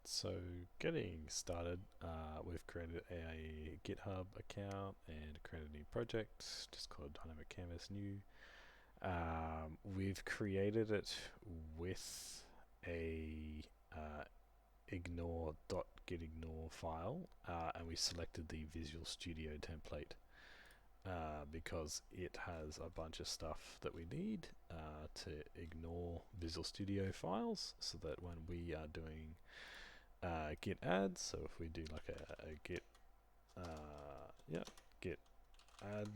So getting started, we've created a GitHub account and created a new project just called Dynamic Canvas New. We've created it with a ignore.getignore file, and we selected the Visual Studio template because it has a bunch of stuff that we need to ignore Visual Studio files, so that when we are doing git add, so if we do like a git git add,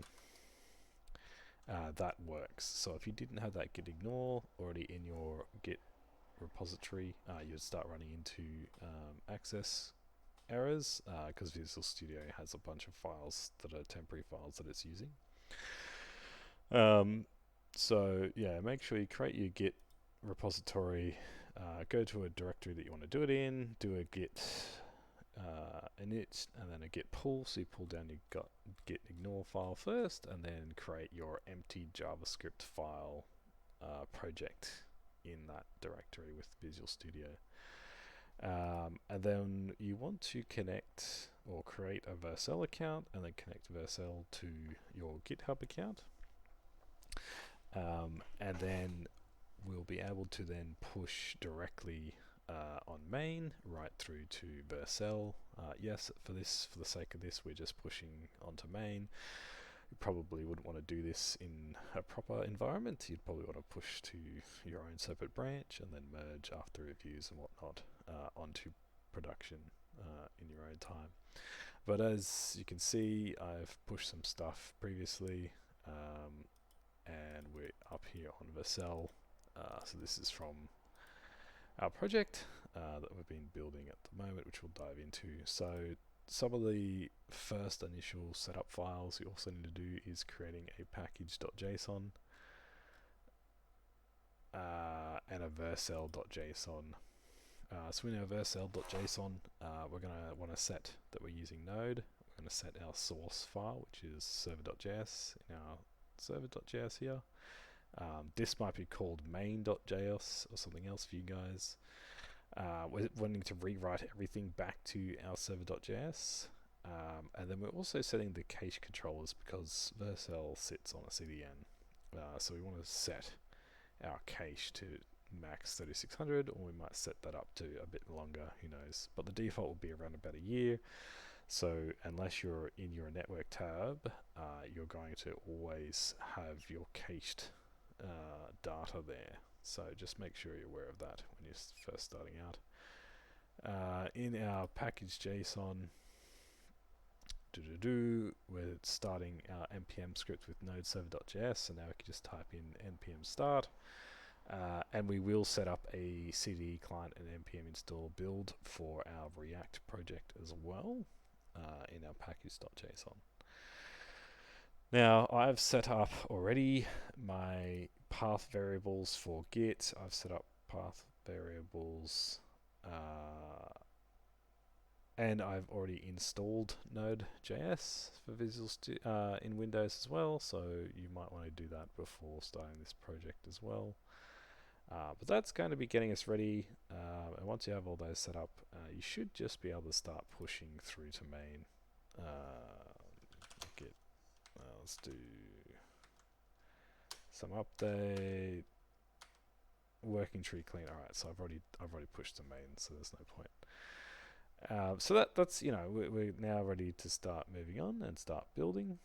that works. So if you didn't have that git ignore already in your git repository, you'd start running into access errors because Visual Studio has a bunch of files that are temporary files that it's using. So yeah, make sure you create your git repository, go to a directory that you want to do it in, do a git init and then a git pull, so you pull down your git ignore file first and then create your empty JavaScript file project in that directory with Visual Studio. And then you want to connect or create a Vercel account and then connect Vercel to your GitHub account. And then we'll be able to then push directly on main right through to Vercel. Yes, for the sake of this, we're just pushing onto main. You probably wouldn't want to do this in a proper environment. You'd probably want to push to your own separate branch and then merge after reviews and whatnot onto production in your own time. But as you can see, I've pushed some stuff previously, and we're up here on Vercel. So this is from our project that we've been building at the moment, which we'll dive into. So some of the first initial setup files you also need to do is creating a package.json and a vercel.json. So in our vercel.json, we're going to want to set that we're using Node. We're going to set our source file, which is server.js in our server.js here. This might be called main.js or something else for you guys. We're wanting to rewrite everything back to our server.js. And then we're also setting the cache controllers because Vercel sits on a CDN. So we want to set our cache to max 3600, or we might set that up to a bit longer, who knows. But the default will be around about a year. So unless you're in your network tab, you're going to always have your cached data there. So just make sure you're aware of that when you're first starting out. In our package JSON, we're starting our npm script with node server.js, so now we can just type in npm start. And we will set up a CDE client and npm install build for our React project as well in our package.json. Now I've set up already my path variables for Git. I've set up path variables and I've already installed Node.js for Visual Studio in Windows as well, so you might want to do that before starting this project as well. But that's going to be getting us ready, and once you have all those set up, you should just be able to start pushing through to main. Let's do some update, working tree clean. All right, so I've already pushed to main, so there's no point. So that's we're now ready to start moving on and start building.